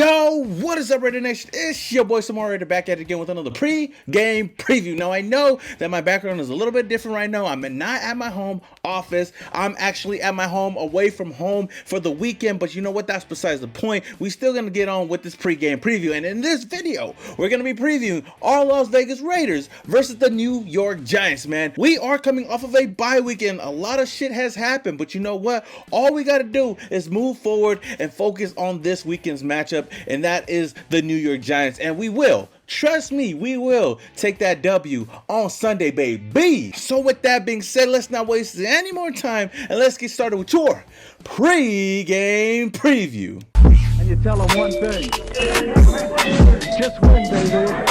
Yo, what is up, Raidernation? It's your boy Samara Raider back at it again with another pre-game preview. Now, I know that my background is a little bit different right now. I'm not at my home office. I'm actually at my home, away from home for the weekend. But you know what? That's besides the point. We still going to get on with this pre-game preview. And in this video, we're going to be previewing our Las Vegas Raiders versus the New York Giants, man. We are coming off of a bye weekend. A lot of shit has happened. But you know what? All we got to do is move forward and focus on this weekend's matchup, and that is the New York Giants. And we will, trust me, we will take that W on Sunday, baby. So with that being said, let's not waste any more time and let's get started with your pre-game preview. And you tell them one thing: just win, baby.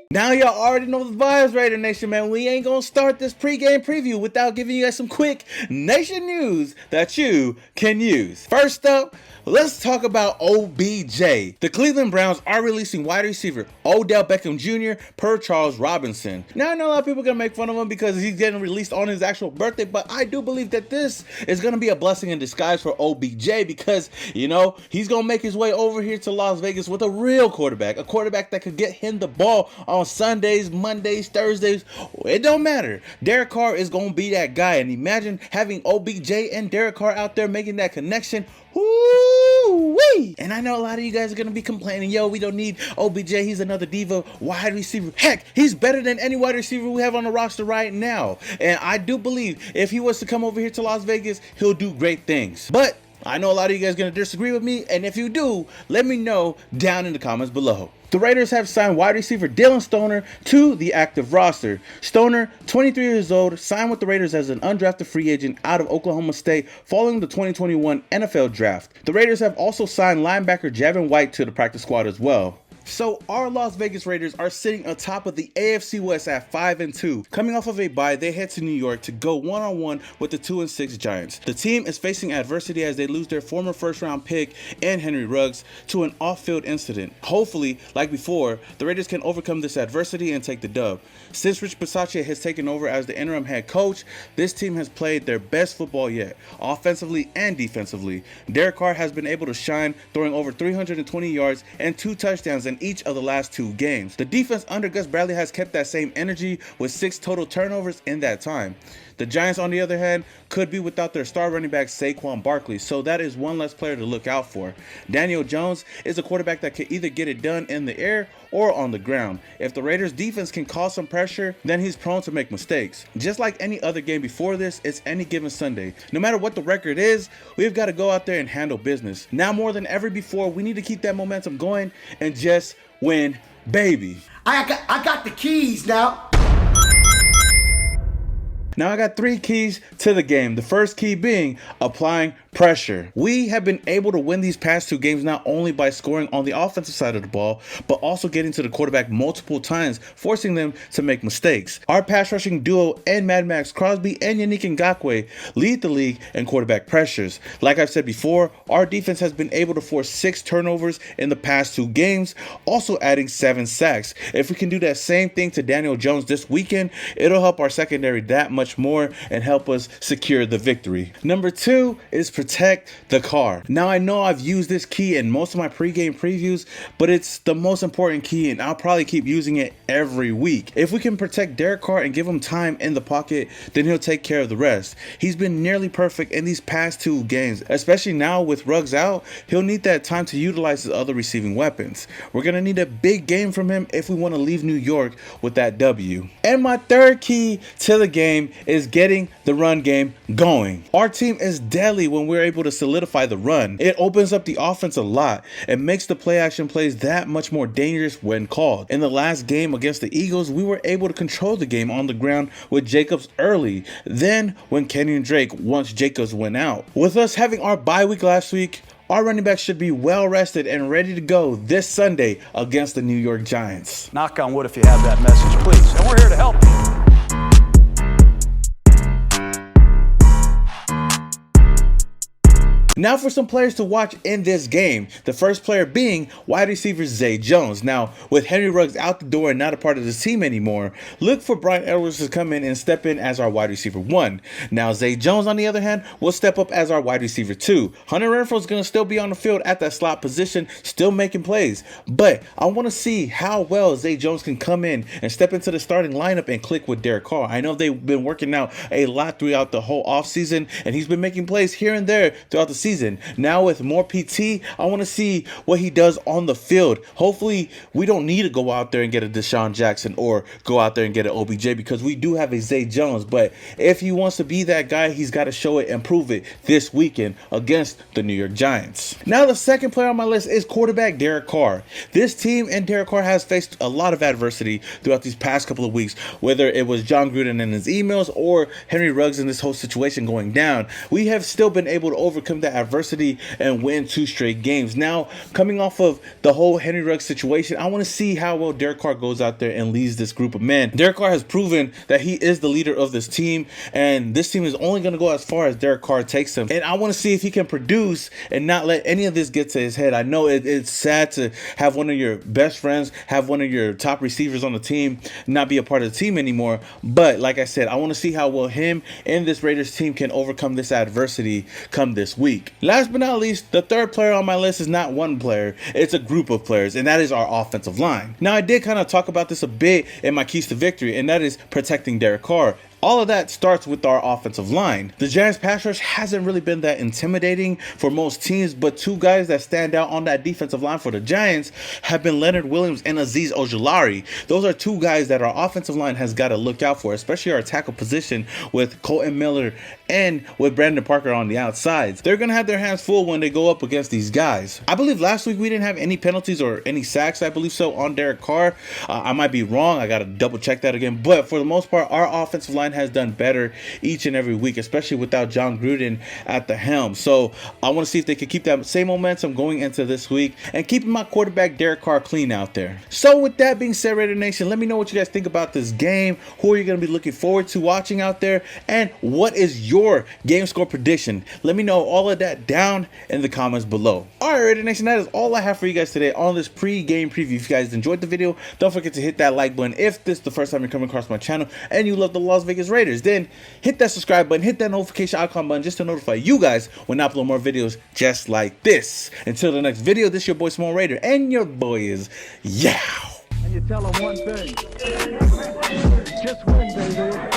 Now y'all already know the vibes, Raider Nation, man. We ain't gonna start this pregame preview without giving you guys some quick Nation news that you can use. First up, let's talk about OBJ. The Cleveland Browns are releasing wide receiver Odell Beckham Jr. per Charles Robinson. Now, I know a lot of people are gonna make fun of him because he's getting released on his actual birthday, but I do believe that this is gonna be a blessing in disguise for OBJ because, you know, he's gonna make his way over here to Las Vegas with a real quarterback, a quarterback that could get him the ball on Sundays, Mondays, Thursdays. It don't matter. Derek Carr is gonna be that guy, and imagine having OBJ and Derek Carr out there making that connection. Woo-wee. And I know a lot of you guys are gonna be complaining, yo, we don't need OBJ, he's another diva wide receiver. Heck, he's better than any wide receiver we have on the roster right now. And I do believe if he was to come over here to Las Vegas, he'll do great things. But I know a lot of you guys are gonna disagree with me, and if you do, let me know down in the comments below. The Raiders have signed wide receiver Dylan Stoner to the active roster. Stoner, 23 years old, signed with the Raiders as an undrafted free agent out of Oklahoma State following the 2021 NFL Draft. The Raiders have also signed linebacker Javin White to the practice squad as well. So our Las Vegas Raiders are sitting atop of the AFC West at 5-2. Coming off of a bye, they head to New York to go one-on-one with the 2-6 Giants. The team is facing adversity as they lose their former first-round pick and Henry Ruggs to an off-field incident. Hopefully, like before, the Raiders can overcome this adversity and take the dub. Since Rich Bisaccia has taken over as the interim head coach, this team has played their best football yet, offensively and defensively. Derek Carr has been able to shine, throwing over 320 yards and 2 touchdowns in each of the last 2 games. The defense under Gus Bradley has kept that same energy with 6 total turnovers in that time. The Giants, on the other hand, could be without their star running back Saquon Barkley, so that is one less player to look out for. Daniel Jones is a quarterback that can either get it done in the air or on the ground. If the Raiders defense can cause some pressure, then he's prone to make mistakes. Just like any other game before this, it's any given Sunday. No matter what the record is, we've got to go out there and handle business. Now more than ever before, we need to keep that momentum going and just win, baby. I got the keys now. Now I got 3 keys to the game. The first key being applying pressure. We have been able to win these past 2 games not only by scoring on the offensive side of the ball, but also getting to the quarterback multiple times, forcing them to make mistakes. Our pass rushing duo and Mad Max Crosby and Yannick Ngakoue lead the league in quarterback pressures. Like I've said before, our defense has been able to force 6 turnovers in the past 2 games, also adding 7 sacks. If we can do that same thing to Daniel Jones this weekend, it'll help our secondary that much more and help us secure the victory. Number 2 is protect the car. Now I know I've used this key in most of my pregame previews, but it's the most important key and I'll probably keep using it every week. If we can protect Derek Carr and give him time in the pocket, then he'll take care of the rest. He's been nearly perfect in these past 2 games, especially now with Ruggs out. He'll need that time to utilize his other receiving weapons. We're gonna need a big game from him if we want to leave New York with that W. And my third key to the game is getting the run game going. Our team is deadly when we're able to solidify the run. It opens up the offense a lot and makes the play action plays that much more dangerous when called. In the last game against the Eagles, we were able to control the game on the ground with Jacobs early. Then when Kenyon Drake, once Jacobs went out. With us having our bye week last week, our running back should be well rested and ready to go this Sunday against the New York Giants. Knock on wood if you have that message, please. And we're here to help you. Now for some players to watch in this game. The first player being wide receiver Zay Jones. Now, with Henry Ruggs out the door and not a part of this team anymore, look for Brian Edwards to come in and step in as our wide receiver 1. Now, Zay Jones, on the other hand, will step up as our wide receiver 2. Hunter Renfrow is going to still be on the field at that slot position, still making plays. But I want to see how well Zay Jones can come in and step into the starting lineup and click with Derek Carr. I know they've been working out a lot throughout the whole offseason, and he's been making plays here and there throughout the season. Now with more PT, I want to see what he does on the field. Hopefully, we don't need to go out there and get a Deshaun Jackson or go out there and get an OBJ, because we do have a Zay Jones. But if he wants to be that guy, he's got to show it and prove it this weekend against the New York Giants. Now, the second player on my list is quarterback Derek Carr. This team and Derek Carr has faced a lot of adversity throughout these past couple of weeks, whether it was John Gruden and his emails or Henry Ruggs and this whole situation going down. We have still been able to overcome that adversity and win 2 straight games. Now, coming off of the whole Henry Ruggs situation, I want to see how well Derek Carr goes out there and leads this group of men. Derek Carr has proven that he is the leader of this team, and this team is only going to go as far as Derek Carr takes them. And I want to see if he can produce and not let any of this get to his head. I know it's sad to have one of your best friends, have one of your top receivers on the team not be a part of the team anymore. But like I said, I want to see how well him and this Raiders team can overcome this adversity come this week. Last but not least, the third player on my list is not one player, it's a group of players, and that is our offensive line. Now, I did kind of talk about this a bit in my keys to victory, and that is protecting Derek Carr. All of that starts with our offensive line. The Giants pass rush hasn't really been that intimidating for most teams, but 2 guys that stand out on that defensive line for the Giants have been Leonard Williams and Azeez Ojulari. Those are 2 guys that our offensive line has got to look out for, especially our tackle position with Colton Miller and with Brandon Parker on the outsides. They're going to have their hands full when they go up against these guys. I believe last week we didn't have any penalties or any sacks, I believe so, on Derek Carr. I might be wrong. I got to double check that again. But for the most part, our offensive line has done better each and every week, especially without John Gruden at the helm. So I want to see if they can keep that same momentum going into this week and keeping my quarterback Derek Carr clean out there. So with that being said, Raider Nation, let me know what you guys think about this game. Who are you going to be looking forward to watching out there? And what is your game score prediction? Let me know all of that down in the comments below. All right, Raider Nation, that is all I have for you guys today on this pre-game preview. If you guys enjoyed the video, don't forget to hit that like button. If this is the first time you're coming across my channel and you love the Las Vegas Raiders, then hit that subscribe button, hit that notification icon button just to notify you guys when I upload more videos just like this. Until the next video, this is your boy Small Raider, and your boy is Yow. And you tell them one thing. Just win, baby.